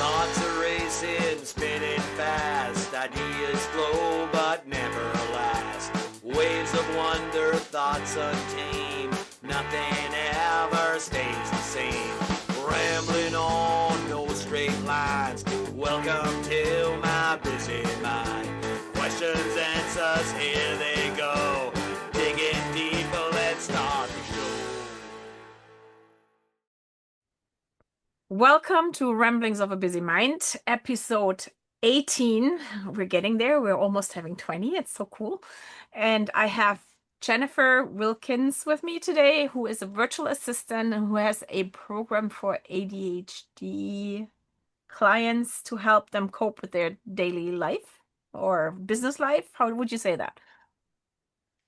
Thoughts are racing, spinning fast. Ideas flow, but never last. Waves of wonder, thoughts untamed. Nothing ever stays the same. Rambling on, no straight lines. Welcome to my busy mind. Questions, answers, here they go. Digging deeper, let's start the show. Welcome to Ramblings of a Busy Mind, episode 18. We're getting there. We're almost having 20. It's so cool. And I have Jennifer Wilkins with me today, who is a virtual assistant and who has a program for ADHD clients to help them cope with their daily life or business life. How would you say that?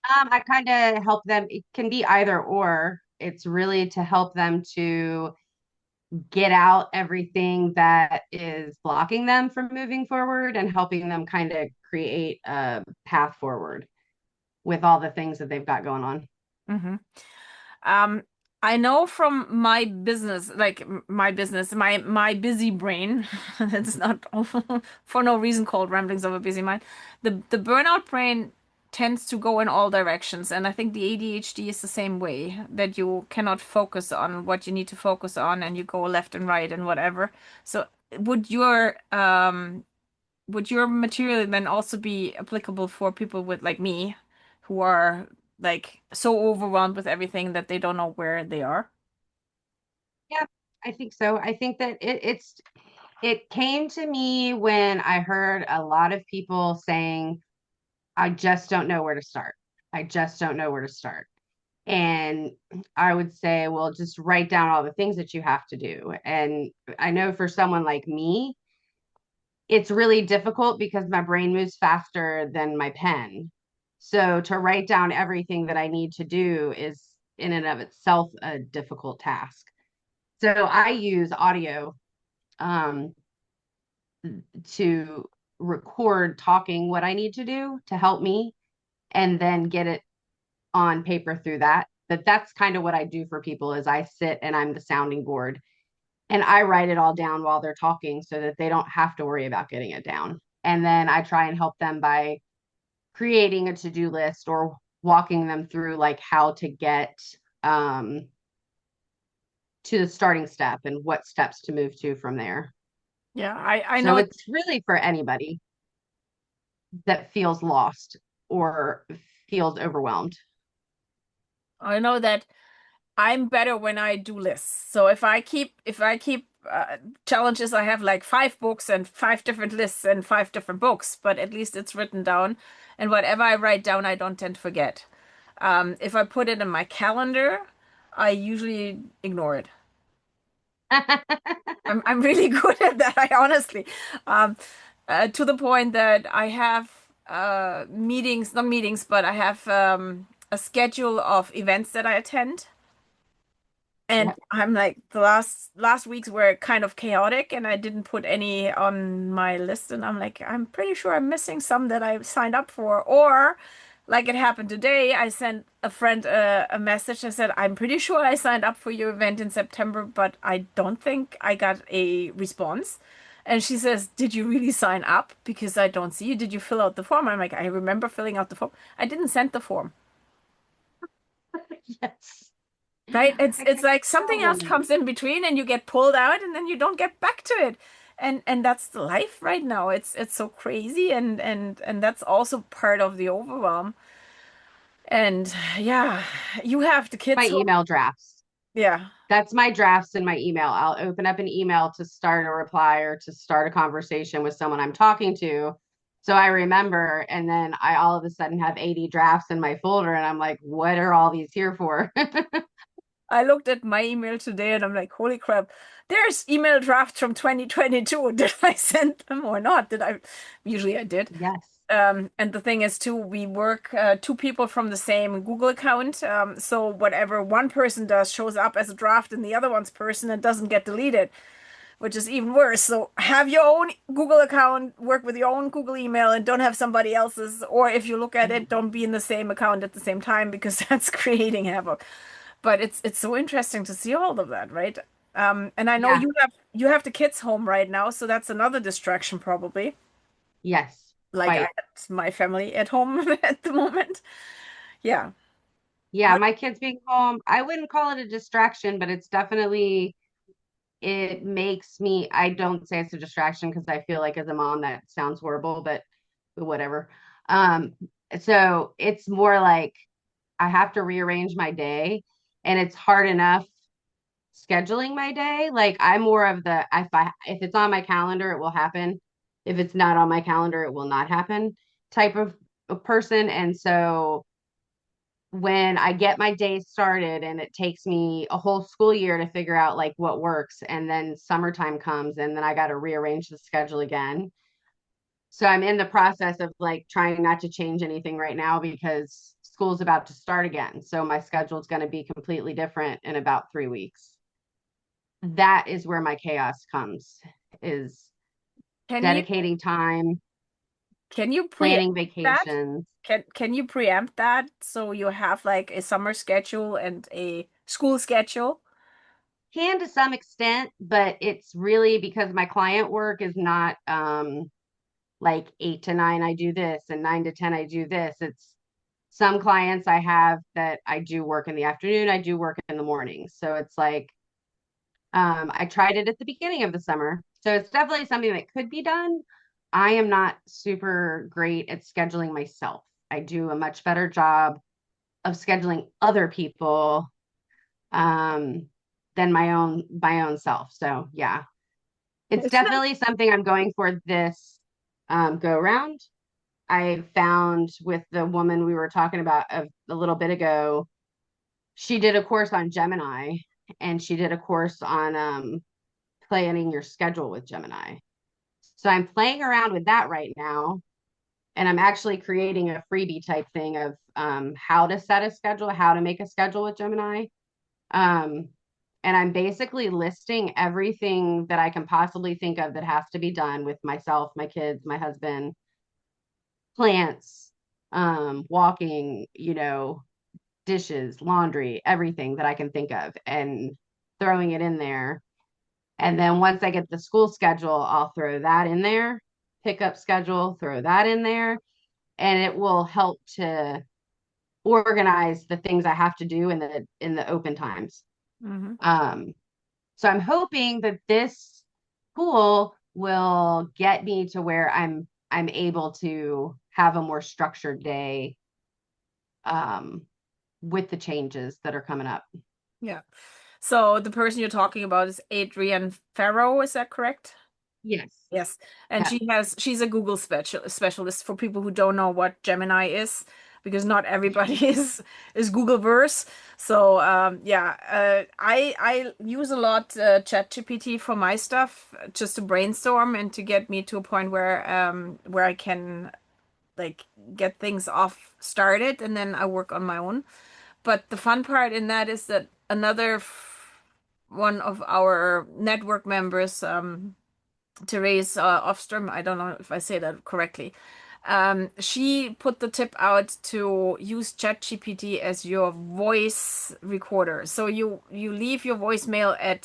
I kind of help them. It can be either or. It's really to help them to get out everything that is blocking them from moving forward and helping them kind of create a path forward with all the things that they've got going on. Mm-hmm. I know from my business, my busy brain, it's not for no reason called Ramblings of a Busy Mind. The burnout brain tends to go in all directions, and I think the ADHD is the same way, that you cannot focus on what you need to focus on, and you go left and right and whatever. So would your material then also be applicable for people with like me, who are like so overwhelmed with everything that they don't know where they are? Yeah, I think so. I think that it came to me when I heard a lot of people saying, I just don't know where to start. I just don't know where to start. And I would say, well, just write down all the things that you have to do. And I know for someone like me, it's really difficult because my brain moves faster than my pen. So to write down everything that I need to do is in and of itself a difficult task. So I use audio um, to record talking what I need to do to help me and then get it on paper through that. But that's kind of what I do for people is I sit and I'm the sounding board and I write it all down while they're talking so that they don't have to worry about getting it down. And then I try and help them by creating a to-do list or walking them through like how to get um, to the starting step and what steps to move to from there. Yeah, I So know. it's really for anybody that feels lost or feels overwhelmed. I know that I'm better when I do lists. So if I keep challenges, I have like 5 books and 5 different lists and 5 different books, but at least it's written down. And whatever I write down, I don't tend to forget. If I put it in my calendar, I usually ignore it. I'm really good at that, I honestly. Um, to the point that I have meetings, not meetings, but I have a schedule of events that I attend. And Yeah. I'm like the last weeks were kind of chaotic and I didn't put any on my list and I'm like I'm pretty sure I'm missing some that I signed up for, or like it happened today, I sent a friend a message. I said I'm pretty sure I signed up for your event in September, but I don't think I got a response. And she says, "Did you really sign up? Because I don't see you. Did you fill out the form?" I'm like, "I remember filling out the form. I didn't send the form." Yes. Right? It's like So something else relate. comes in between and you get pulled out and then you don't get back to it. And that's the life right now. It's so crazy and that's also part of the overwhelm. And yeah, you have the My kids who, email drafts. yeah. That's my drafts in my email. I'll open up an email to start a reply or to start a conversation with someone I'm talking to. So I remember, and then I all of a sudden have 80 drafts in my folder, and I'm like, what are all these here for? I looked at my email today and I'm like, holy crap, there's email drafts from 2022. Did I send them or not? Did I? Usually I did. Yes. And the thing is, too, we work 2 people from the same Google account. So whatever one person does shows up as a draft in the other one's person and doesn't get deleted, which is even worse. So have your own Google account, work with your own Google email, and don't have somebody else's. Or if you look at it, don't be in the same account at the same time because that's creating havoc. But it's so interesting to see all of that, right? And I know Yeah. you have the kids home right now, so that's another distraction probably. Yes, Like I quite. had my family at home at the moment. Yeah. Yeah, my kids being home, I wouldn't call it a distraction, but it's definitely, it makes me, I don't say it's a distraction because I feel like as a mom that sounds horrible, but whatever. Um, so it's more like I have to rearrange my day, and it's hard enough scheduling my day. Like I'm more of the, if it's on my calendar, it will happen. If it's not on my calendar, it will not happen type of person. And so when I get my day started and it takes me a whole school year to figure out like what works, and then summertime comes and then I got to rearrange the schedule again. So I'm in the process of like trying not to change anything right now because school's about to start again. So my schedule is going to be completely different in about 3 weeks. That is where my chaos comes, is Can you dedicating time, can you preempt planning that? vacations. Can you preempt that so you have like a summer schedule and a school schedule? Can to some extent, but it's really because my client work is not like 8 to 9 I do this and 9 to 10 I do this. It's some clients I have that I do work in the afternoon, I do work in the morning. So it's like I tried it at the beginning of the summer. So it's definitely something that could be done. I am not super great at scheduling myself. I do a much better job of scheduling other people um than my own self. So yeah, it's It's not. definitely something I'm going for this go round. I found with the woman we were talking about a little bit ago, she did a course on Gemini, and she did a course on planning your schedule with Gemini. So I'm playing around with that right now. And I'm actually creating a freebie type thing of how to set a schedule, how to make a schedule with Gemini. Um, and I'm basically listing everything that I can possibly think of that has to be done with myself, my kids, my husband, plants, walking, dishes, laundry, everything that I can think of, and throwing it in there. And then once I get the school schedule, I'll throw that in there, pickup schedule, throw that in there, and it will help to organize the things I have to do in the open times. Mhm. Um, so I'm hoping that this tool will get me to where I'm able to have a more structured day um, with the changes that are coming up. Yeah. So the person you're talking about is Adrienne Farrow, is that correct? Yes. Yes. And Yeah. she's a Google specialist for people who don't know what Gemini is, because not everybody is Google verse. So yeah, I use a lot ChatGPT for my stuff just to brainstorm and to get me to a point where I can like get things off started and then I work on my own. But the fun part in that is that one of our network members, Therese Ofstrom, I don't know if I say that correctly. She put the tip out to use ChatGPT as your voice recorder. So you leave your voicemail at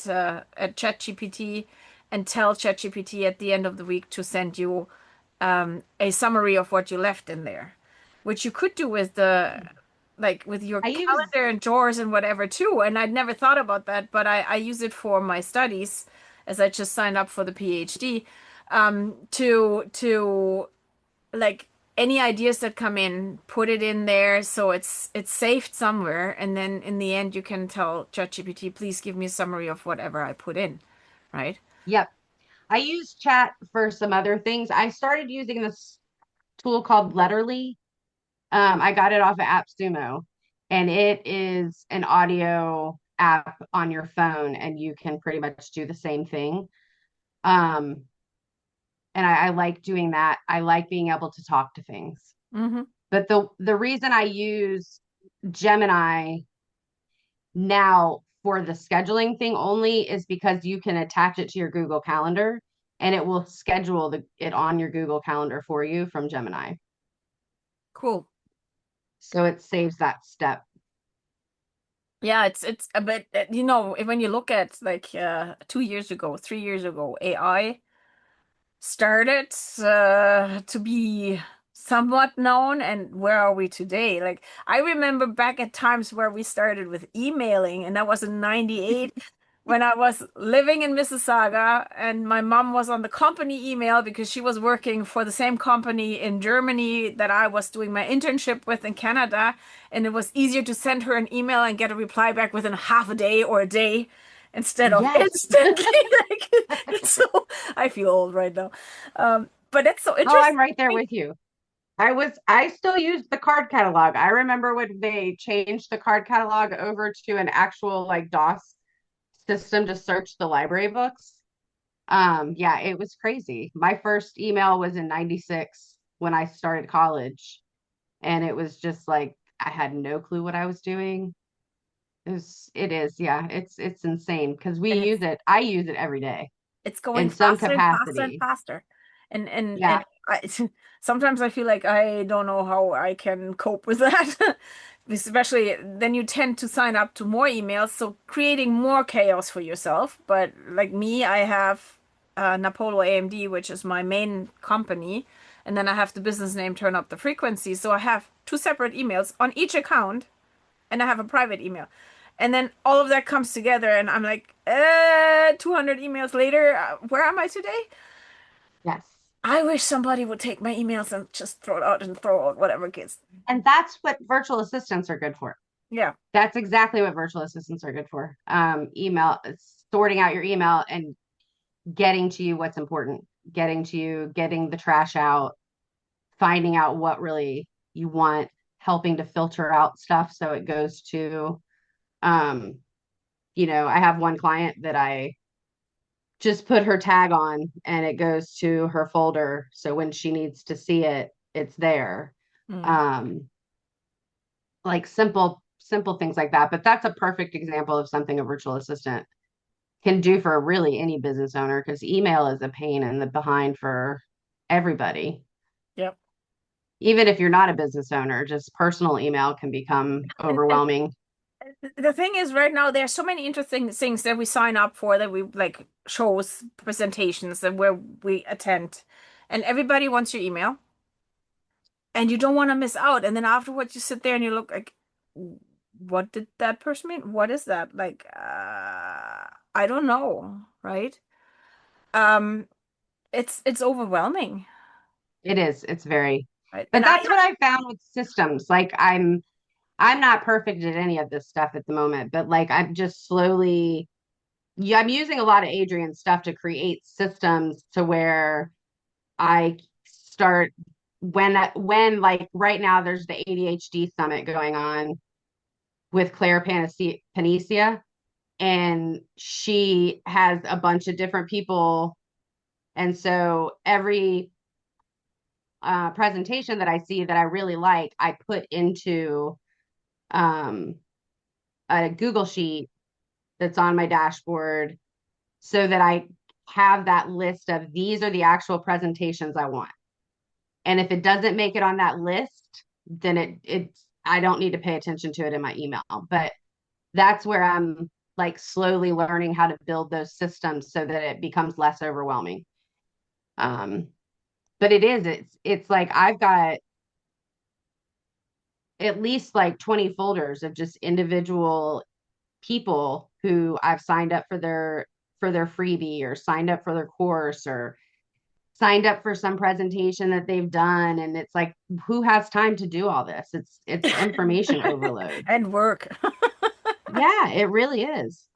ChatGPT and tell ChatGPT at the end of the week to send you a summary of what you left in there, which you could do with the like with your I use calendar and drawers and whatever too. And I'd never thought about that, but I use it for my studies as I just signed up for the PhD, to like any ideas that come in, put it in there so it's saved somewhere, and then in the end you can tell ChatGPT, please give me a summary of whatever I put in, right? Yep. I use chat for some other things. I started using this tool called Letterly. I got it off of AppSumo, and it is an audio app on your phone, and you can pretty much do the same thing. Um, and I like doing that. I like being able to talk to things. Mm-hmm. But the reason I use Gemini now for the scheduling thing only is because you can attach it to your Google Calendar, and it will schedule it on your Google Calendar for you from Gemini. Cool. So it saves that step. Yeah, it's a bit, when you look at like 2 years ago, 3 years ago, AI started to be somewhat known, and where are we today? Like I remember back at times where we started with emailing, and that was in 98 when I was living in Mississauga, and my mom was on the company email because she was working for the same company in Germany that I was doing my internship with in Canada, and it was easier to send her an email and get a reply back within half a day or a day instead of Yes. instantly. Like it's so, I feel old right now. But it's so Oh, interesting. I'm right there with you. I still use the card catalog. I remember when they changed the card catalog over to an actual like DOS system to search the library books. Yeah, it was crazy. My first email was in 96 when I started college, and it was just like I had no clue what I was doing. Yeah, it's insane because we And use it. I use it every day it's going in some faster and faster and capacity. faster. And Yeah. I, sometimes I feel like I don't know how I can cope with that. Especially then you tend to sign up to more emails, so creating more chaos for yourself. But like me, I have Napolo AMD, which is my main company, and then I have the business name Turn Up the Frequency. So I have two separate emails on each account, and I have a private email. And then all of that comes together, and I'm like, 200 emails later, where am I today? Yes. I wish somebody would take my emails and just throw it out and throw out whatever gets. And that's what virtual assistants are good for. Yeah. That's exactly what virtual assistants are good for. Email, sorting out your email and getting to you what's important, getting to you, getting the trash out, finding out what really you want, helping to filter out stuff so it goes to, um, I have one client that I just put her tag on and it goes to her folder. So when she needs to see it, it's there. Mm. Um, like simple things like that. But that's a perfect example of something a virtual assistant can do for really any business owner because email is a pain in the behind for everybody. Yep. Even if you're not a business owner, just personal email can become And overwhelming. the thing is, right now, there's so many interesting things that we sign up for, that we like shows, presentations, and where we attend, and everybody wants your email, and you don't want to miss out. And then afterwards, you sit there and you look like, what did that person mean? What is that? Like, I don't know, right? Um, it's overwhelming, It is, it's very, right? but And I that's what I found with systems. Like I'm not perfect at any of this stuff at the moment, but like I'm just slowly, yeah, I'm using a lot of Adrian's stuff to create systems to where I start when like right now there's the ADHD summit going on with Claire Panesia, and she has a bunch of different people, and so every presentation that I see that I really like, I put into um, a Google sheet that's on my dashboard so that I have that list of these are the actual presentations I want. And if it doesn't make it on that list, then it's I don't need to pay attention to it in my email. But that's where I'm like slowly learning how to build those systems so that it becomes less overwhelming. Um, but it's like I've got at least like 20 folders of just individual people who I've signed up for their freebie or signed up for their course or signed up for some presentation that they've done, and it's like who has time to do all this? It's information overload. and work. Yeah, it really is.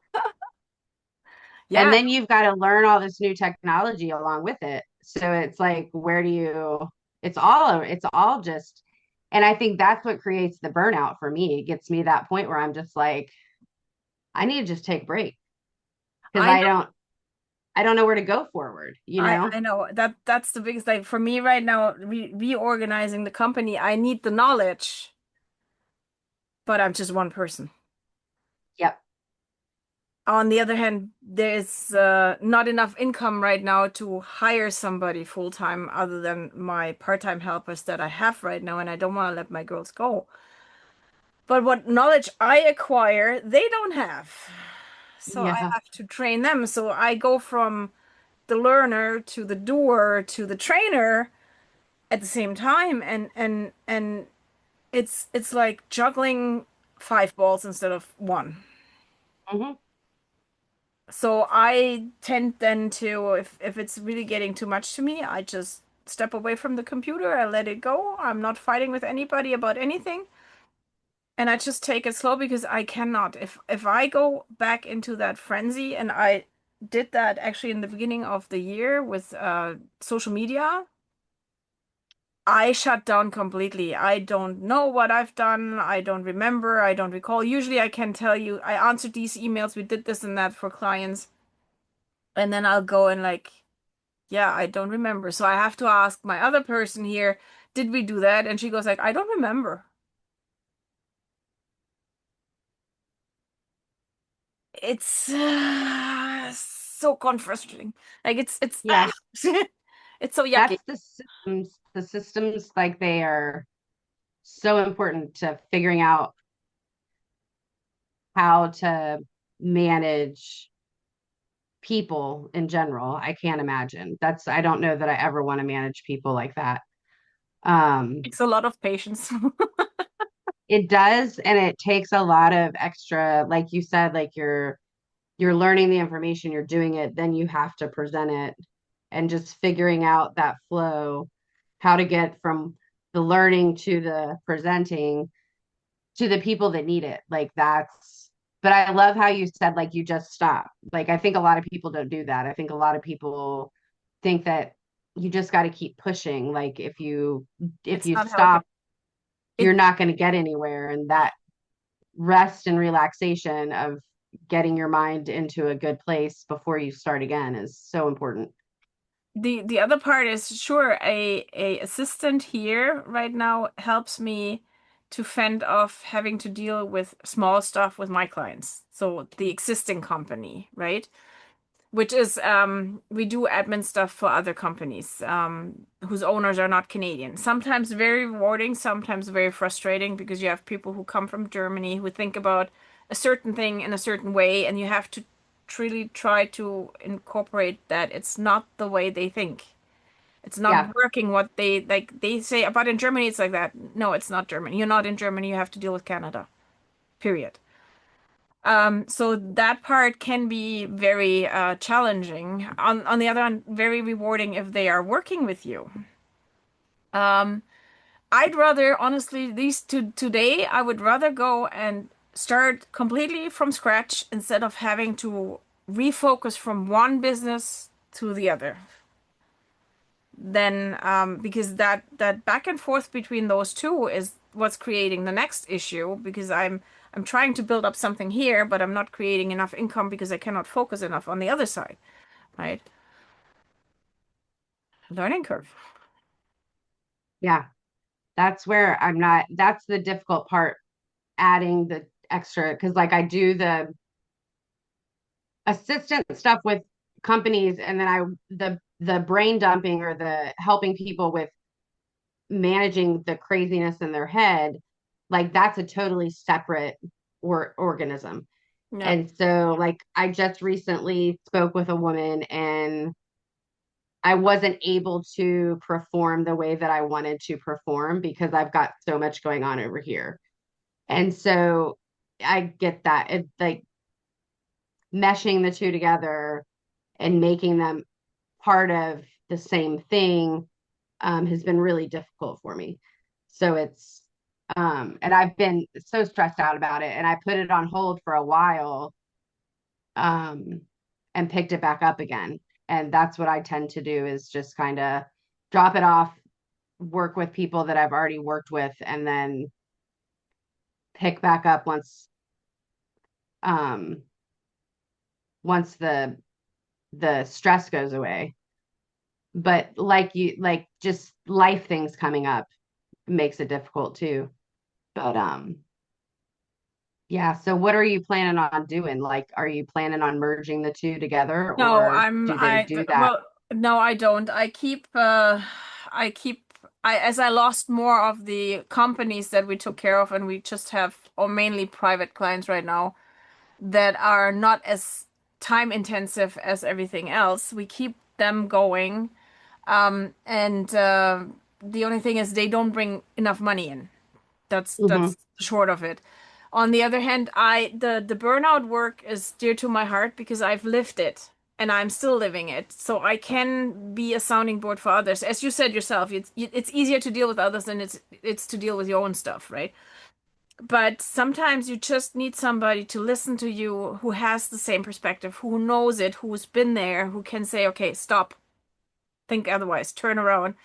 And Yeah, then you've got to learn all this new technology along with it. So it's like where do you it's all just and I think that's what creates the burnout for me. It gets me to that point where I'm just like I need to just take a break because I I don't know where to go forward, you know? I know that that's the biggest thing for me right now. Reorganizing the company, I need the knowledge, but I'm just one person. Yep. On the other hand, there's not enough income right now to hire somebody full time other than my part-time helpers that I have right now, and I don't want to let my girls go. But what knowledge I acquire, they don't have. So I Yeah. have to train them. So I go from the learner to the doer to the trainer at the same time, and it's like juggling five balls instead of one. Hmm. So I tend then to, if it's really getting too much to me, I just step away from the computer. I let it go. I'm not fighting with anybody about anything. And I just take it slow because I cannot. If I go back into that frenzy, and I did that actually in the beginning of the year with social media, I shut down completely. I don't know what I've done. I don't remember. I don't recall. Usually I can tell you, I answered these emails, we did this and that for clients, and then I'll go and like, yeah, I don't remember. So I have to ask my other person here, did we do that? And she goes like, I don't remember. It's so frustrating. Like it's Yeah. it's so yucky. That's the systems. The systems, like they are so important to figuring out how to manage people in general. I can't imagine. I don't know that I ever want to manage people like that. Um, It's a lot of patience. it does, and it takes a lot of extra, like you said, like you're learning the information, you're doing it, then you have to present it and just figuring out that flow, how to get from the learning to the presenting to the people that need it. Like that's, but I love how you said, like, you just stop. Like, I think a lot of people don't do that. I think a lot of people think that you just got to keep pushing. Like, if It's you not healthy. stop, you're It not going to get anywhere. And that rest and relaxation of getting your mind into a good place before you start again is so important. the other part is sure a assistant here right now helps me to fend off having to deal with small stuff with my clients. So the existing company, right? Which is we do admin stuff for other companies whose owners are not Canadian. Sometimes very rewarding, sometimes very frustrating because you have people who come from Germany who think about a certain thing in a certain way, and you have to really try to incorporate that it's not the way they think. It's Yeah. not working what they like they say, but in Germany it's like that. No, it's not Germany. You're not in Germany, you have to deal with Canada. Period. So that part can be very challenging. On the other hand, very rewarding if they are working with you. Um, I'd rather, honestly, these today, I would rather go and start completely from scratch instead of having to refocus from one business to the other. Then, because that back and forth between those two is what's creating the next issue. Because I'm trying to build up something here, but I'm not creating enough income because I cannot focus enough on the other side, right? Learning curve. Yeah. That's where I'm not, that's the difficult part, adding the extra, because like I do the assistant stuff with companies, and then the brain dumping or the helping people with managing the craziness in their head, like that's a totally separate organism. Yeah. And so like I just recently spoke with a woman, and I wasn't able to perform the way that I wanted to perform because I've got so much going on over here. And so I get that. It's like meshing the two together and making them part of the same thing has been really difficult for me. So and I've been so stressed out about it, and I put it on hold for a while, um, and picked it back up again. And that's what I tend to do, is just kind of drop it off, work with people that I've already worked with, and then pick back up um, once the stress goes away. But like just life things coming up makes it difficult too. But yeah, so what are you planning on doing? Like, are you planning on merging the two together, No, or do they do that? well, no, I don't. I keep as I lost more of the companies that we took care of, and we just have, or mainly private clients right now, that are not as time intensive as everything else. We keep them going. And the only thing is they don't bring enough money in. Hmm. That's short of it. On the other hand, the burnout work is dear to my heart because I've lived it and I'm still living it. So I can be a sounding board for others. As you said yourself, it's easier to deal with others than it's to deal with your own stuff, right? But sometimes you just need somebody to listen to you who has the same perspective, who knows it, who's been there, who can say, okay, stop, think otherwise, turn around.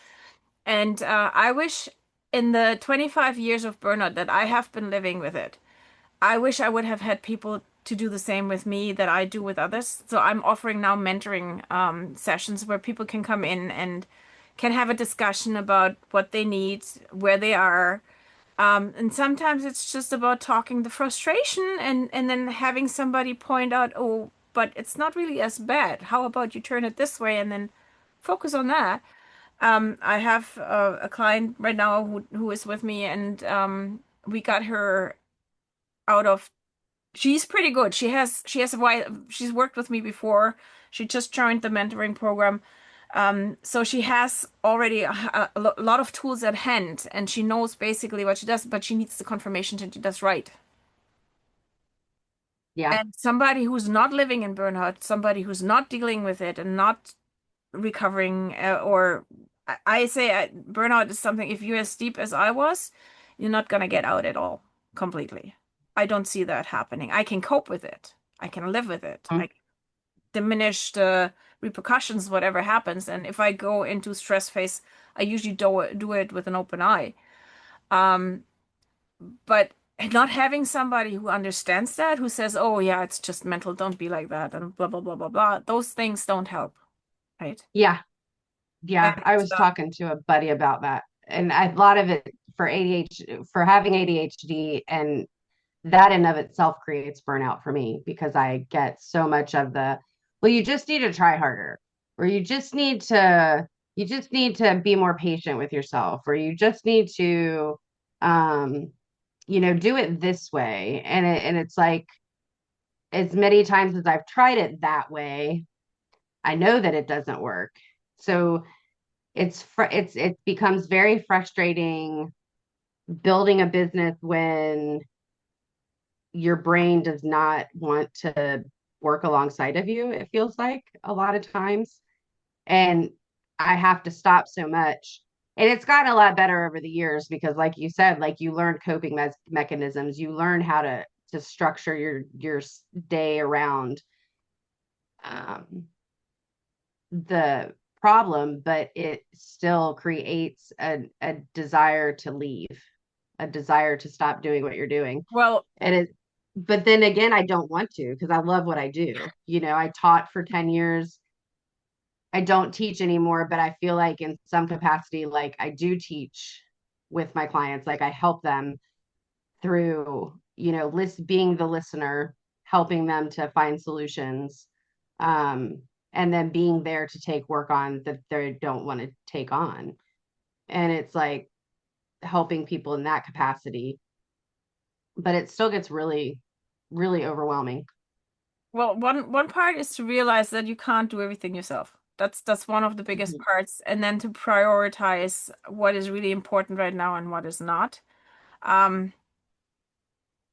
And I wish in the 25 years of burnout that I have been living with it, I wish I would have had people to do the same with me that I do with others. So I'm offering now mentoring sessions where people can come in and can have a discussion about what they need, where they are. And sometimes it's just about talking the frustration and then having somebody point out, oh, but it's not really as bad. How about you turn it this way and then focus on that? I have a client right now who is with me, and we got her out of. She's pretty good. She has a while. She's worked with me before. She just joined the mentoring program. So she has already a lot of tools at hand, and she knows basically what she does, but she needs the confirmation that she does right. Yeah. And somebody who's not living in burnout, somebody who's not dealing with it and not recovering, or I say burnout is something, if you're as deep as I was, you're not gonna get out at all completely. I don't see that happening. I can cope with it. I can live with it. I Mhm. can diminish the repercussions, whatever happens. And if I go into stress phase, I usually do it with an open eye. Um, but not having somebody who understands that, who says, "Oh yeah, it's just mental, don't be like that," and blah blah blah blah blah, those things don't help, right? Yeah. Yeah. And I was talking to a buddy about that. And a lot of it for ADHD, for having ADHD, and that in of itself creates burnout for me because I get so much of the, well, you just need to try harder, or you just need to be more patient with yourself, or you just need to, um, do it this way. And it's like, as many times as I've tried it that way, I know that it doesn't work. So it becomes very frustrating building a business when your brain does not want to work alongside of you, it feels like a lot of times. And I have to stop so much. And it's gotten a lot better over the years because, like you said, like you learn coping mechanisms, you learn how to structure your day around um, the problem, but it still creates a desire to leave, a desire to stop doing what you're doing. well, And but then again, I don't want to because I love what I do. I taught for 10 years. I don't teach anymore, but I feel like in some capacity, like I do teach with my clients. Like I help them through, being the listener, helping them to find solutions, and then being there to take work on that they don't want to take on. And it's like helping people in that capacity, but it still gets really, really overwhelming. one part is to realize that you can't do everything yourself. That's one of the biggest Mhm. parts, and then to prioritize what is really important right now and what is not. Um,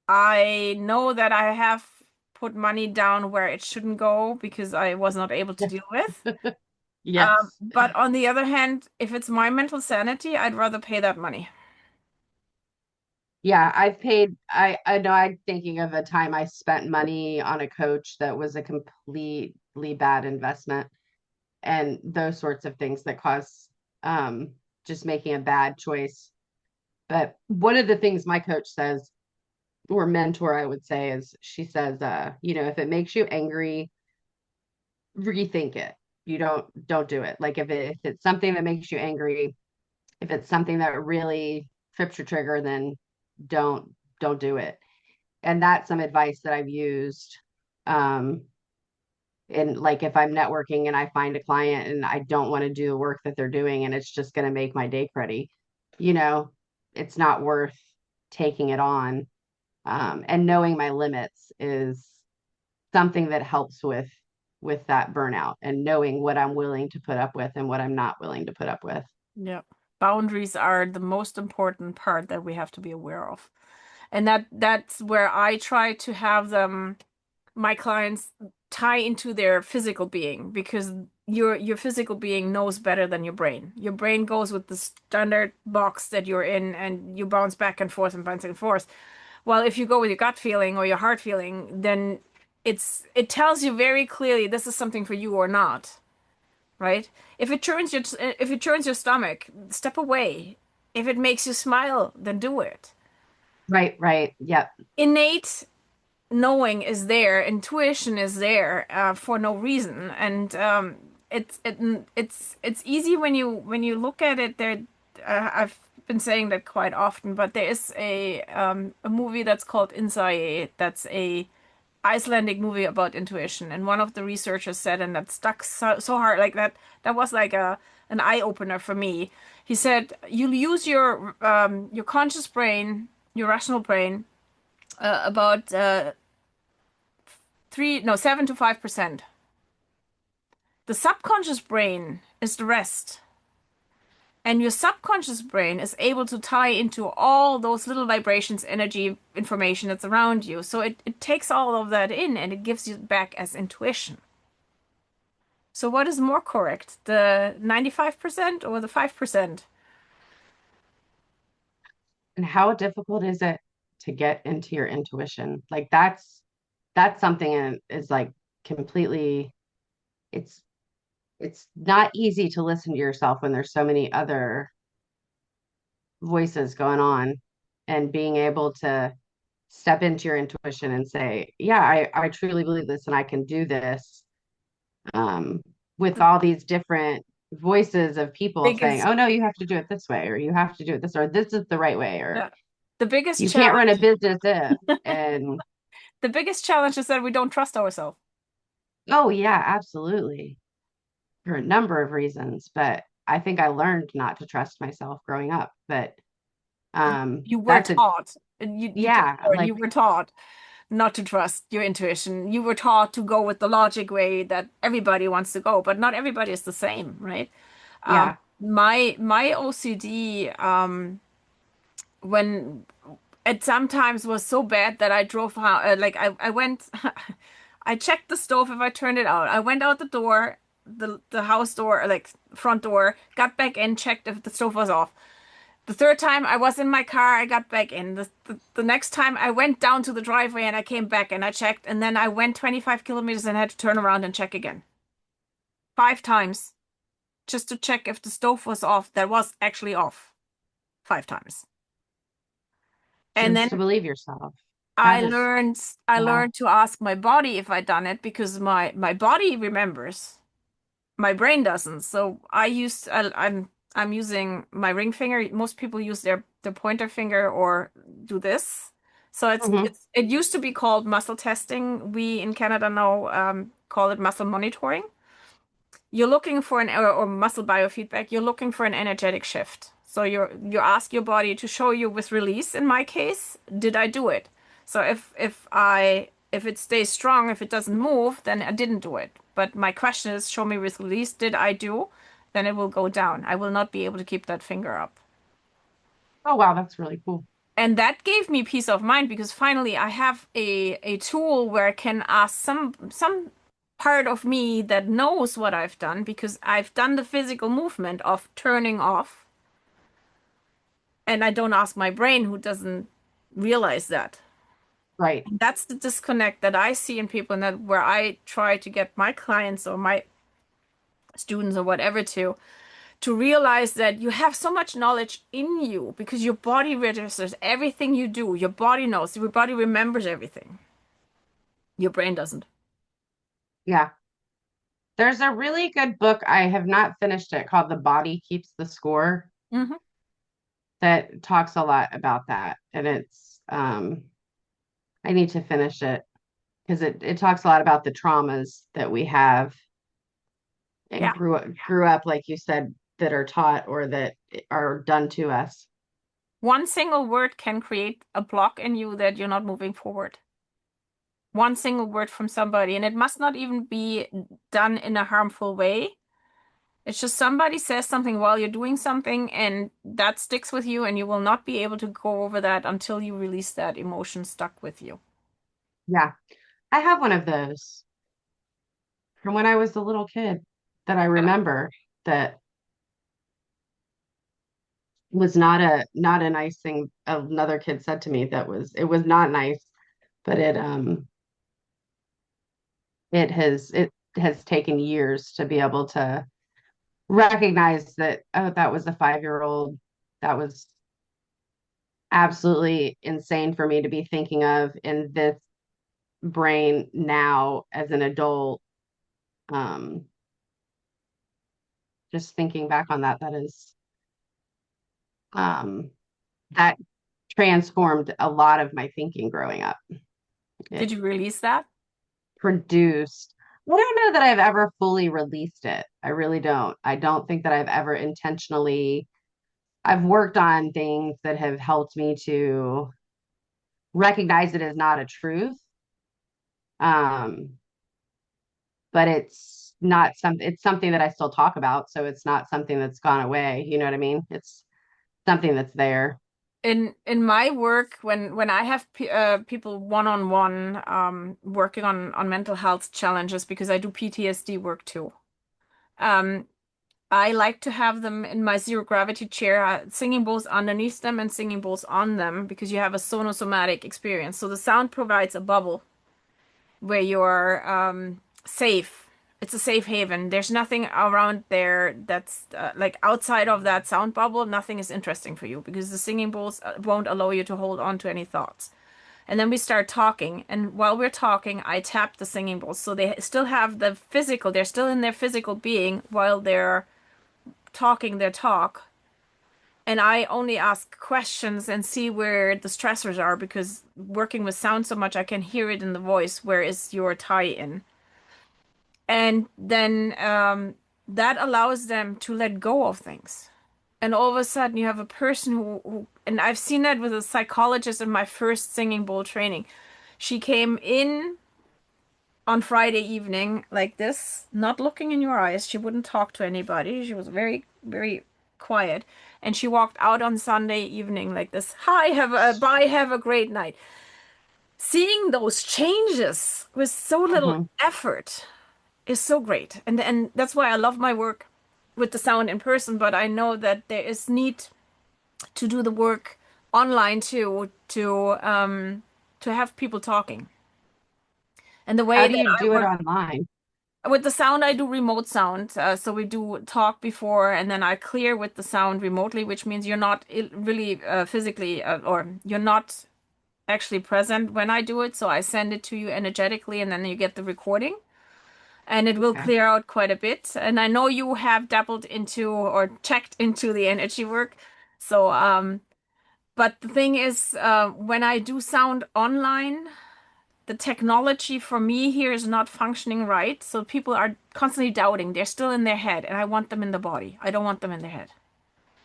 I know that I have put money down where it shouldn't go because I was not able to deal with. Yes. But on the other hand, if it's my mental sanity, I'd rather pay that money. Yeah, I know I'm thinking of a time I spent money on a coach that was a completely bad investment, and those sorts of things that cause um just making a bad choice. But one of the things my coach says, or mentor, I would say, is she says, if it makes you angry, rethink it. You don't do it. Like if it's something that makes you angry, if it's something that really trips your trigger, then don't don't do it. And that's some advice that I've used. Um, and like if I'm networking and I find a client and I don't want to do the work that they're doing and it's just going to make my day cruddy, you know, it's not worth taking it on. And knowing my limits is something that helps with that burnout, and knowing what I'm willing to put up with and what I'm not willing to put up with. Yeah. Boundaries are the most important part that we have to be aware of. And that's where I try to have them, my clients, tie into their physical being, because your physical being knows better than your brain. Your brain goes with the standard box that you're in, and you bounce back and forth and bounce and forth. Well, if you go with your gut feeling or your heart feeling, then it tells you very clearly this is something for you or not, right? If it turns your stomach, step away. If it makes you smile, then do it. Right, right. Yep. Innate knowing is there, intuition is there for no reason, and it's easy when you look at it. There, I've been saying that quite often, but there is a movie that's called Inside. That's a Icelandic movie about intuition, and one of the researchers said, and that stuck so hard, like that was like a an eye opener for me. He said, "You'll use your conscious brain, your rational brain, about three, no, 7 to 5%. The subconscious brain is the rest." And your subconscious brain is able to tie into all those little vibrations, energy, information that's around you. So it takes all of that in and it gives you back as intuition. So what is more correct, the 95% or the 5%? And how difficult is it to get into your intuition? Like that's something and is like completely it's it's not easy to listen to yourself when there's so many other voices going on, and being able to step into your intuition and say, yeah, I truly believe this and I can do this, um, with The all these different voices of people saying, biggest, oh no, you have to do it this way, or you have to do it this, or this is the right way, or yeah, the biggest you can't run a challenge, business if, and the biggest challenge is that we don't trust ourselves. oh yeah, absolutely, for a number of reasons. But I think I learned not to trust myself growing up. But You were that's a taught, and you did yeah, learn, like you were taught not to trust your intuition. You were taught to go with the logic way that everybody wants to go, but not everybody is the same, right? yeah. My OCD, when it sometimes was so bad that I drove out, like I went, I checked the stove if I turned it out. I went out the door, the house door, like front door, got back in, checked if the stove was off. The third time I was in my car, I got back in. The next time I went down to the driveway and I came back and I checked, and then I went 25 kilometers and had to turn around and check again. 5 times just to check if the stove was off. That was actually off 5 times. And Choose to then believe yourself. I That is, learned I wow. learned to ask my body if I done it because my body remembers. My brain doesn't. So I'm using my ring finger. Most people use their pointer finger or do this. So Hmm. it used to be called muscle testing. We in Canada now call it muscle monitoring. You're looking for or muscle biofeedback. You're looking for an energetic shift. So you ask your body to show you with release. In my case, did I do it? So if it stays strong, if it doesn't move, then I didn't do it. But my question is, show me with release. Did I do? Then it will go down. I will not be able to keep that finger up. Oh wow, that's really cool. And that gave me peace of mind because finally I have a tool where I can ask some part of me that knows what I've done because I've done the physical movement of turning off, and I don't ask my brain who doesn't realize that. Right. And that's the disconnect that I see in people, and that where I try to get my clients or my students or whatever to realize that you have so much knowledge in you because your body registers everything you do. Your body knows, your body remembers everything. Your brain doesn't. Yeah. There's a really good book, I have not finished it, called The Body Keeps the Score, Hmm. that talks a lot about that. And it's I need to finish it because it talks a lot about the traumas that we have, and Yeah. grew up, like you said, that are taught or that are done to us. One single word can create a block in you that you're not moving forward. One single word from somebody, and it must not even be done in a harmful way. It's just somebody says something while you're doing something, and that sticks with you, and you will not be able to go over that until you release that emotion stuck with you. Yeah, I have one of those from when I was a little kid that I remember that was not a nice thing another kid said to me. It was not nice, but it has taken years to be able to recognize that, oh, that was a 5-year-old. That was absolutely insane for me to be thinking of in this brain now as an adult. Um, just thinking back on that, um, that transformed a lot of my thinking growing up. Did It you release that? produced, I don't know that I've ever fully released it. I really don't. I don't think that I've ever intentionally, I've worked on things that have helped me to recognize it as not a truth. Um, but it's something that I still talk about. So it's not something that's gone away. You know what I mean? It's something that's there. In my work, when I have people one-on-one working on mental health challenges, because I do PTSD work too. Um, I like to have them in my zero gravity chair, singing bowls underneath them and singing bowls on them, because you have a sonosomatic experience. So the sound provides a bubble where you're safe. It's a safe haven. There's nothing around there that's like outside of that sound bubble. Nothing is interesting for you because the singing bowls won't allow you to hold on to any thoughts. And then we start talking, and while we're talking, I tap the singing bowls. So they still have the physical, they're still in their physical being while they're talking their talk. And I only ask questions and see where the stressors are because working with sound so much, I can hear it in the voice. Where is your tie-in? And then that allows them to let go of things. And all of a sudden, you have a person and I've seen that with a psychologist in my first singing bowl training. She came in on Friday evening like this, not looking in your eyes. She wouldn't talk to anybody. She was very, very quiet. And she walked out on Sunday evening like this. Hi, bye, have a great night. Seeing those changes with so little Mhm. effort is so great. And that's why I love my work with the sound in person, but I know that there is need to do the work online too, to have people talking. And the way How do that you I do it work online? with the sound, I do remote sound. So we do talk before, and then I clear with the sound remotely, which means you're not really physically, or you're not actually present when I do it. So I send it to you energetically, and then you get the recording, and it will Okay. clear out quite a bit. And I know you have dabbled into or checked into the energy work. So, but the thing is, when I do sound online, the technology for me here is not functioning right. So people are constantly doubting. They're still in their head, and I want them in the body. I don't want them in their head.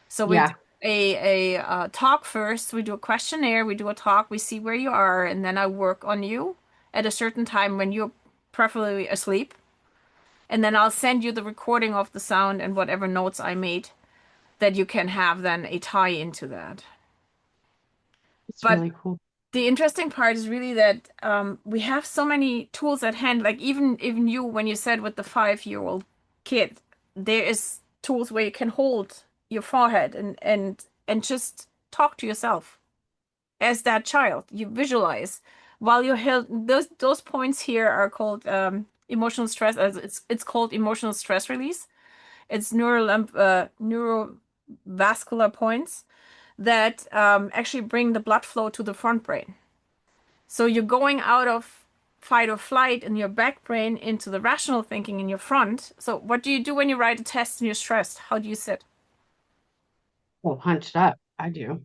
So we do Yeah, a talk first. We do a questionnaire. We do a talk. We see where you are, and then I work on you at a certain time when you're preferably asleep. And then I'll send you the recording of the sound and whatever notes I made that you can have then a tie into that. it's But really cool. the interesting part is really that we have so many tools at hand. Like even you, when you said with the 5-year-old kid, there is tools where you can hold your forehead and just talk to yourself as that child. You visualize while you're held. Those points here are called emotional stress. As it's called emotional stress release. It's neurovascular points that actually bring the blood flow to the front brain. So you're going out of fight or flight in your back brain into the rational thinking in your front. So what do you do when you write a test and you're stressed? How do you sit? Well, hunched up. I do.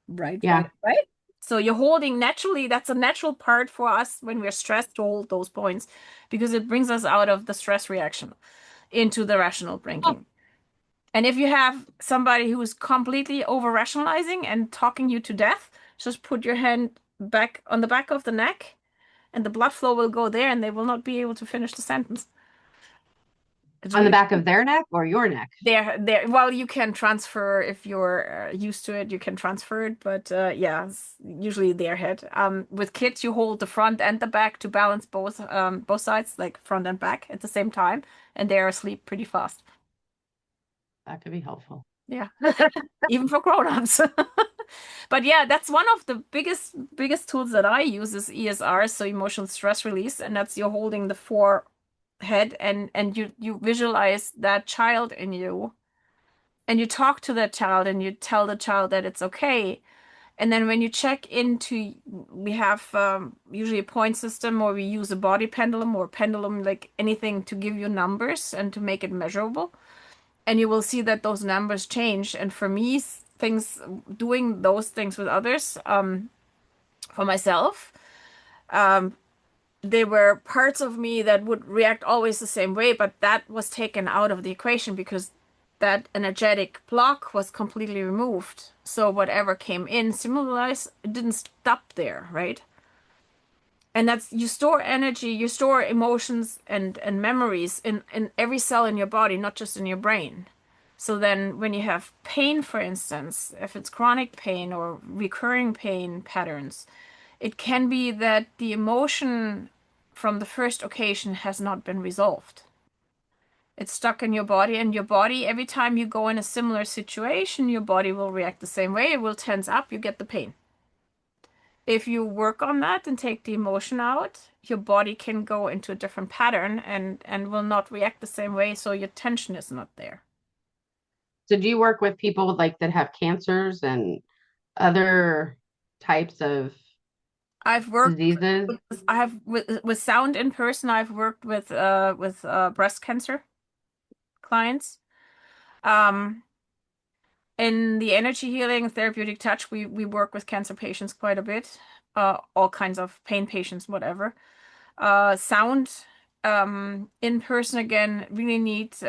Right, right, Yeah, right. So you're holding naturally, that's a natural part for us when we're stressed to hold those points because it brings us out of the stress reaction into the rational oh, thinking. And if you have somebody who is completely over rationalizing and talking you to death, just put your hand back on the back of the neck and the blood flow will go there and they will not be able to finish the sentence. It's On the really back of their neck or your neck? there. Well, you can transfer if you're used to it, you can transfer it, but yeah, it's usually their head. With kids, you hold the front and the back to balance both sides, like front and back at the same time, and they're asleep pretty fast. That could be helpful. Yeah. Even for grown-ups. But yeah, that's one of the biggest tools that I use is ESR, so emotional stress release, and that's you're holding the forehead and you visualize that child in you and you talk to that child and you tell the child that it's okay. And then when you check into, we have usually a point system or we use a body pendulum or pendulum, like anything to give you numbers and to make it measurable. And you will see that those numbers change. And for me, things doing those things with others, for myself, there were parts of me that would react always the same way, but that was taken out of the equation because that energetic block was completely removed. So whatever came in, stimulus, it didn't stop there, right? And that's you store energy, you store emotions and memories in every cell in your body, not just in your brain. So then when you have pain, for instance, if it's chronic pain or recurring pain patterns, it can be that the emotion from the first occasion has not been resolved. It's stuck in your body, and your body, every time you go in a similar situation, your body will react the same way. It will tense up, you get the pain. If you work on that and take the emotion out, your body can go into a different pattern and will not react the same way, so your tension is not there. So do you work with people like that have cancers and other types of I've worked diseases? I have with sound in person, I've worked with breast cancer clients. Um, in the energy healing therapeutic touch, we work with cancer patients quite a bit, all kinds of pain patients, whatever. Sound in person again, really neat.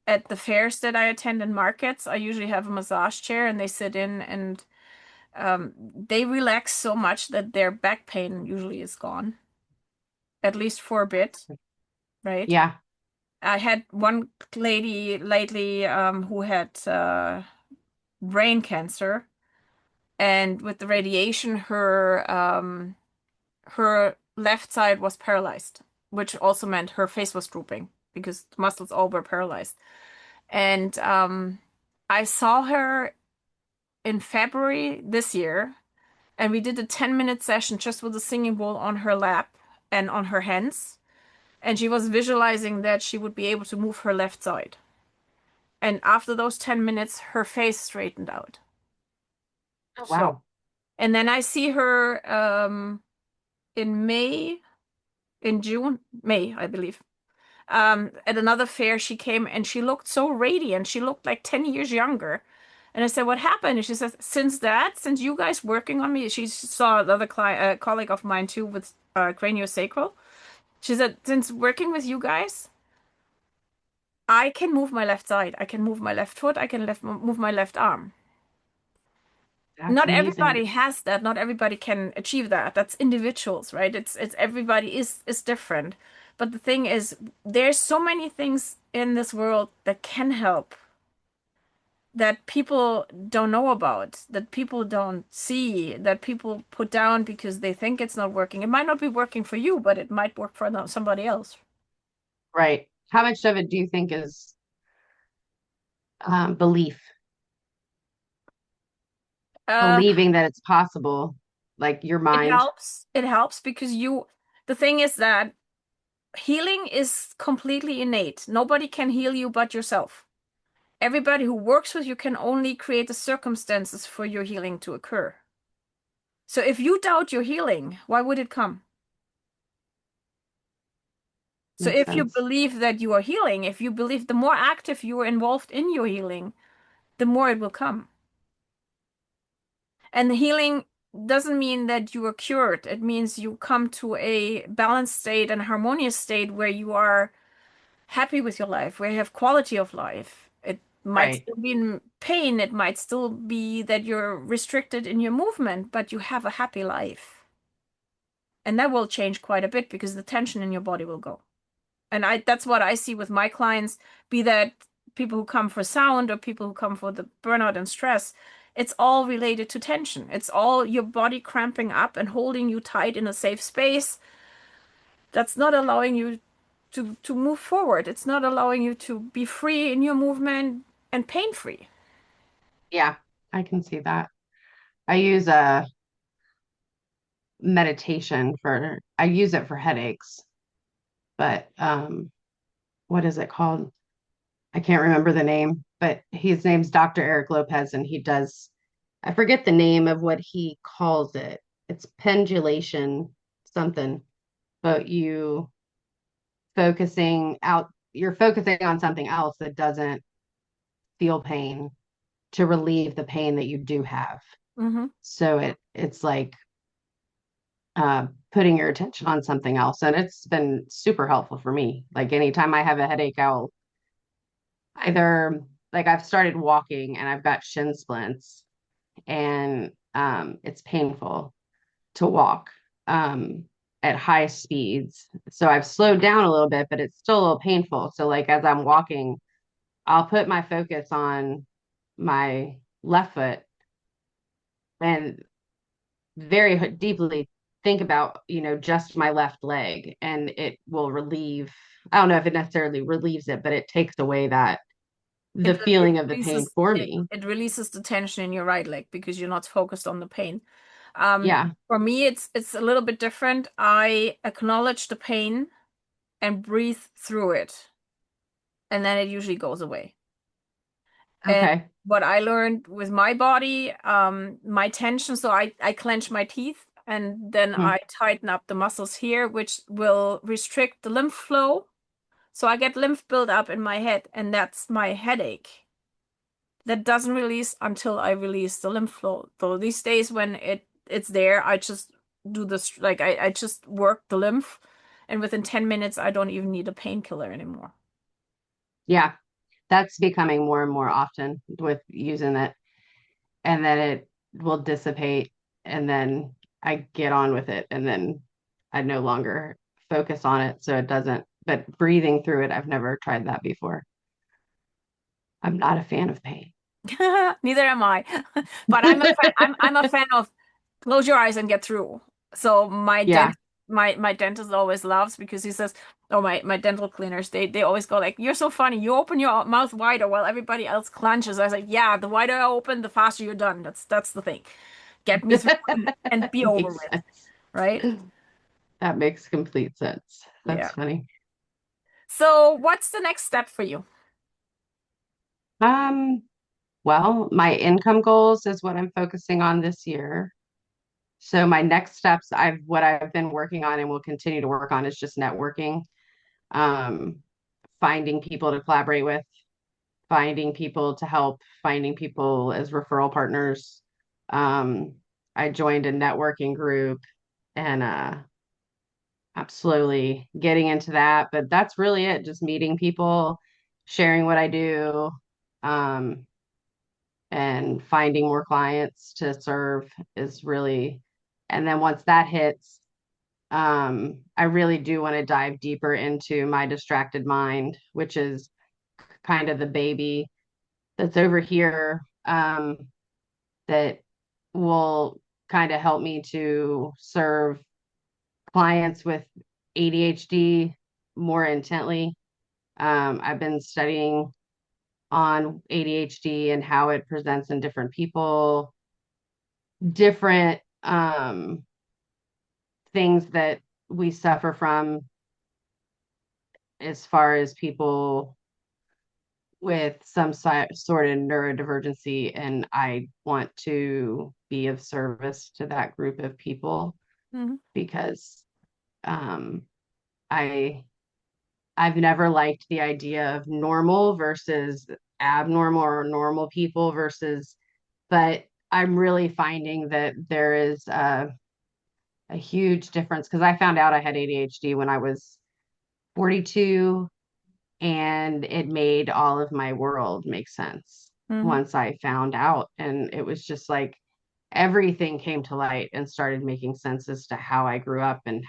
At the fairs that I attend in markets, I usually have a massage chair and they sit in and they relax so much that their back pain usually is gone, at least for a bit, right? Yeah. I had one lady lately who had brain cancer, and with the radiation, her left side was paralyzed, which also meant her face was drooping because the muscles all were paralyzed. And I saw her in February this year, and we did a 10-minute session just with a singing bowl on her lap and on her hands. And she was visualizing that she would be able to move her left side. And after those 10 minutes, her face straightened out. Oh, So, wow. and then I see her in May, in June, May, I believe. At another fair, she came and she looked so radiant. She looked like 10 years younger. And I said, "What happened?" And she says, since you guys working on me, she saw another colleague of mine too with craniosacral. She said, "Since working with you guys, I can move my left side. I can move my left foot. I can move my left arm." That's Not amazing. everybody has that. Not everybody can achieve that. That's individuals, right? It's everybody is different. But the thing is, there's so many things in this world that can help that people don't know about, that people don't see, that people put down because they think it's not working. It might not be working for you, but it might work for somebody else. Right. How much of it do you think is belief, Uh, believing that it's possible, like your it mind? helps. It helps because the thing is that healing is completely innate. Nobody can heal you but yourself. Everybody who works with you can only create the circumstances for your healing to occur. So if you doubt your healing, why would it come? So Makes if you sense. believe that you are healing, if you believe the more active you are involved in your healing, the more it will come. And the healing doesn't mean that you are cured. It means you come to a balanced state and harmonious state where you are happy with your life, where you have quality of life. might Right. still be in pain. It might still be that you're restricted in your movement, but you have a happy life. And that will change quite a bit because the tension in your body will go. And that's what I see with my clients, be that people who come for sound or people who come for the burnout and stress. It's all related to tension. It's all your body cramping up and holding you tight in a safe space that's not allowing you to move forward. It's not allowing you to be free in your movement and pain free. Yeah, I can see that. I use a meditation I use it for headaches, but what is it called? I can't remember the name, but his name's Dr. Eric Lopez, and I forget the name of what he calls it. It's pendulation something, but you're focusing on something else that doesn't feel pain to relieve the pain that you do have. Mm-hmm. So it's like putting your attention on something else. And it's been super helpful for me. Like anytime I have a headache, I'll either like I've started walking and I've got shin splints and it's painful to walk at high speeds. So I've slowed down a little bit, but it's still a little painful. So like as I'm walking, I'll put my focus on my left foot and deeply think about, just my left leg and it will relieve. I don't know if it necessarily relieves it, but it takes away the It feeling of the pain releases for it, me. it releases the tension in your right leg because you're not focused on the pain. Yeah. For me, it's a little bit different. I acknowledge the pain and breathe through it, and then it usually goes away. And Okay. what I learned with my body, my tension, so I clench my teeth and then Hmm. I tighten up the muscles here, which will restrict the lymph flow. So I get lymph buildup in my head, and that's my headache. That doesn't release until I release the lymph flow. So these days when it's there, I just do this like I just work the lymph, and within 10 minutes I don't even need a painkiller anymore. Yeah. That's becoming more and more often with using it. And then it will dissipate. And then I get on with it. And then I no longer focus on it. So it doesn't, but breathing through it, I've never tried that before. I'm not a fan of pain. Neither am I. But I'm a fan of close your eyes and get through. So Yeah. my dentist always laughs because he says, oh my dental cleaners, they always go like, you're so funny. You open your mouth wider while everybody else clenches. I was like, yeah, the wider I open, the faster you're done. That's the thing. Get me through and be over Makes with, sense. right? That makes complete sense. Yeah. That's funny. So what's the next step for you? Um, well, my income goals is what I'm focusing on this year. So my next steps, what I've been working on and will continue to work on is just networking, um, finding people to collaborate with, finding people to help, finding people as referral partners. Um, I joined a networking group and I'm slowly getting into that, but that's really it. Just meeting people, sharing what I do, um, and finding more clients to serve is really, and then once that hits, I really do want to dive deeper into my distracted mind, which is kind of the baby that's over here, that will kind of help me to serve clients with ADHD more intently. I've been studying on ADHD and how it presents in different people, different things that we suffer from as far as people with some sort of neurodivergency. And I want to be of service to that group of people Mhm. because um, I I've never liked the idea of normal versus abnormal or normal people versus, but I'm really finding that there is a huge difference because I found out I had ADHD when I was 42 And it made all of my world make sense Hmm. once I found out. And it was just like everything came to light and started making sense as to how I grew up and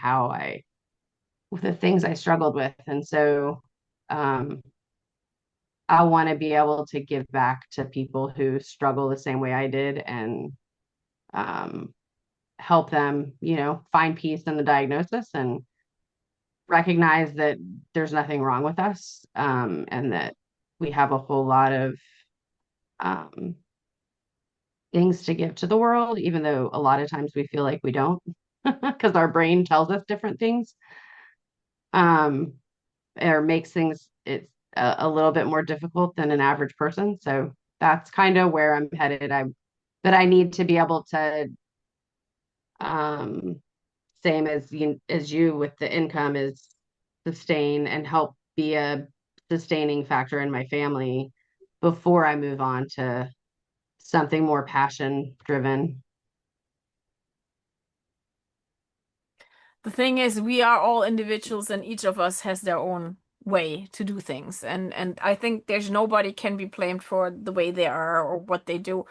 the things I struggled with. And so um, I want to be able to give back to people who struggle the same way I did and um, help them, find peace in the diagnosis and recognize that there's nothing wrong with us, and that we have a whole lot of um, things to give to the world, even though a lot of times we feel like we don't because our brain tells us different things, um, or makes things it's a little bit more difficult than an average person. So that's kind of where I'm headed. I need to be able to, um, same as you with the income, is sustain and help be a sustaining factor in my family before I move on to something more passion driven. The thing is, we are all individuals and each of us has their own way to do things. And I think there's nobody can be blamed for the way they are or what they do.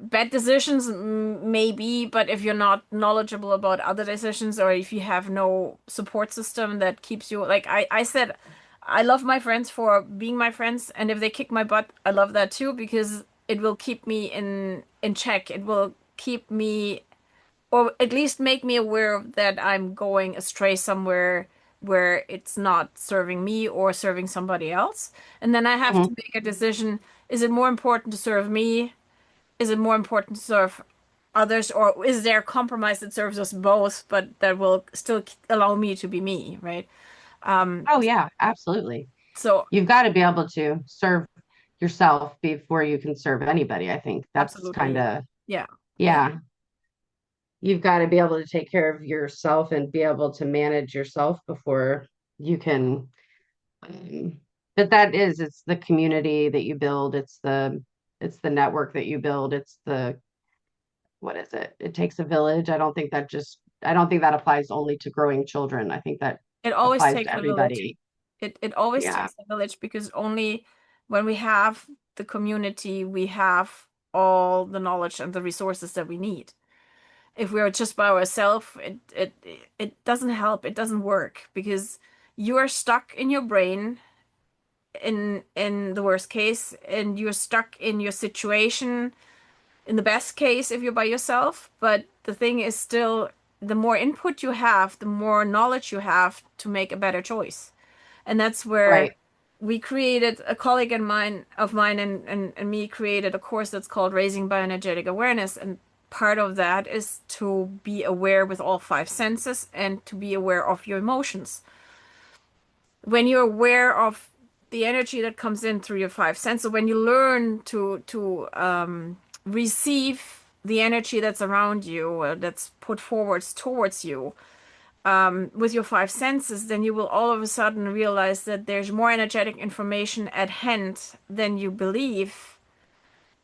Bad decisions, maybe, but if you're not knowledgeable about other decisions or if you have no support system that keeps you, like I said, I love my friends for being my friends, and if they kick my butt, I love that too because it will keep me in check. It will keep me, or at least make me aware of that I'm going astray somewhere where it's not serving me or serving somebody else. And then I have to Mhm. make a decision. Is it more important to serve me? Is it more important to serve others, or is there a compromise that serves us both, but that will still allow me to be me, right? Um, Oh yeah, absolutely. so You've got to be able to serve yourself before you can serve anybody. I think that's kind absolutely, of, yeah, yeah. yeah, you've got to be able to take care of yourself and be able to manage yourself before you can. um, but it's the community that you build, it's the network that you build, it's the what is it? It takes a village. I don't think that applies only to growing children. I think that It always applies to takes a village. everybody. It always Yeah. takes a village because only when we have the community, we have all the knowledge and the resources that we need. If we are just by ourselves, it doesn't help. It doesn't work because you are stuck in your brain in the worst case, and you're stuck in your situation in the best case if you're by yourself. But the thing is still, the more input you have, the more knowledge you have to make a better choice. And that's where Right. we created, a colleague of mine and me created a course that's called Raising Bioenergetic Awareness. And part of that is to be aware with all five senses and to be aware of your emotions. When you're aware of the energy that comes in through your five senses, when you learn to receive the energy that's around you, that's put forwards towards you, with your five senses, then you will all of a sudden realize that there's more energetic information at hand than you believe,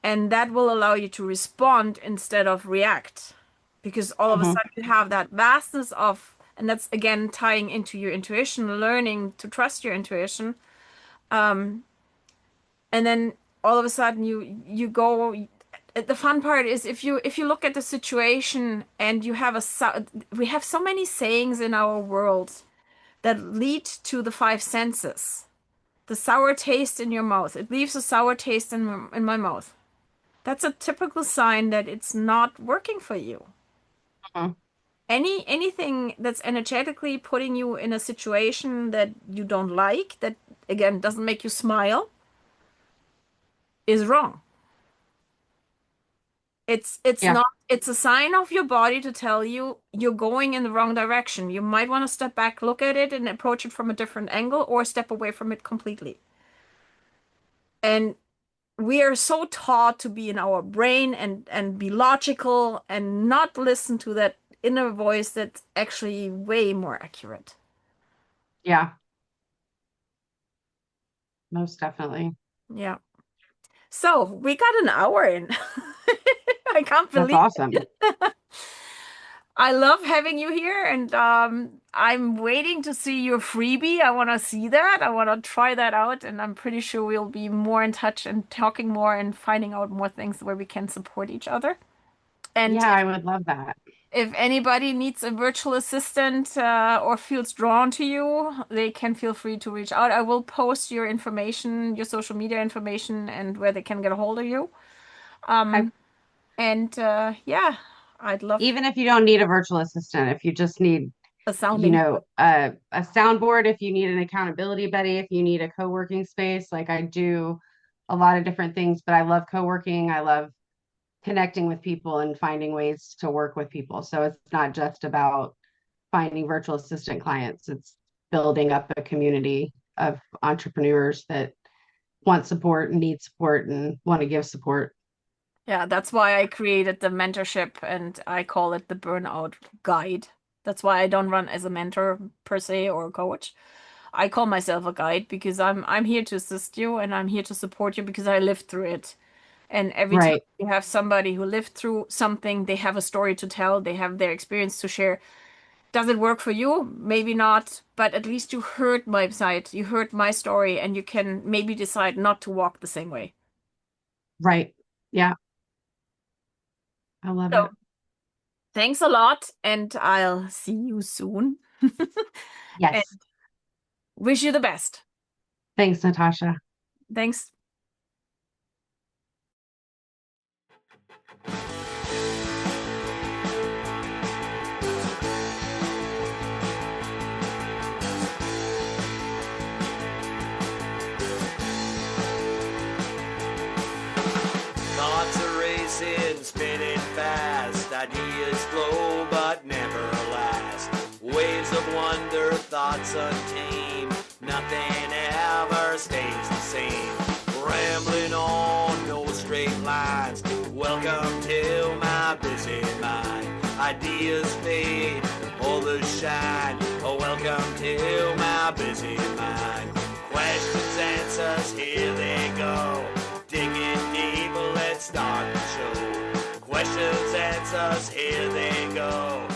and that will allow you to respond instead of react, because all of a Hmm. sudden you have that vastness of, and that's again tying into your intuition, learning to trust your intuition. And then all of a sudden you go, the fun part is if you look at the situation and you have we have so many sayings in our world that lead to the five senses. The sour taste in your mouth, it leaves a sour taste in my mouth. That's a typical sign that it's not working for you. Hmm. Anything that's energetically putting you in a situation that you don't like, that again doesn't make you smile, is wrong. It's Yeah. not, it's a sign of your body to tell you you're going in the wrong direction. You might want to step back, look at it, and approach it from a different angle, or step away from it completely. And we are so taught to be in our brain and be logical and not listen to that inner voice that's actually way more accurate. Yeah. Most definitely. Yeah. So we got an hour in. I can't That's believe awesome. it. I love having you here, and I'm waiting to see your freebie. I want to see that. I want to try that out, and I'm pretty sure we'll be more in touch and talking more and finding out more things where we can support each other. And Yeah, I would love that. if anybody needs a virtual assistant or feels drawn to you, they can feel free to reach out. I will post your information, your social media information, and where they can get a hold of you. Okay. And yeah, I'd love Even if you don't need a virtual assistant, if you just need, a sounding board. a soundboard, if you need an accountability buddy, if you need a co-working space, like I do a lot of different things, but I love co-working. I love connecting with people and finding ways to work with people. So it's not just about finding virtual assistant clients, it's building up a community of entrepreneurs that want support and need support and want to give support. Yeah, that's why I created the mentorship and I call it the Burnout Guide. That's why I don't run as a mentor per se or a coach. I call myself a guide because I'm here to assist you and I'm here to support you because I lived through it. And every time Right. you have somebody who lived through something, they have a story to tell, they have their experience to share. Does it work for you? Maybe not, but at least you heard my side, you heard my story, and you can maybe decide not to walk the same way. Right. Yeah. I love So it. thanks a lot, and I'll see you soon. And Yes. wish you the best. Thanks, Natasha. Thanks. Thoughts are racing, spinning fast. Ideas flow, but never last. Waves of wonder, thoughts untamed. Nothing ever stays the same. Rambling on, no straight lines. Welcome to my busy mind. Ideas fade, all the shine. Oh, welcome to my busy mind. Questions, answers, here they go. Digging deep, let's start the show. Questions, answers, here they go.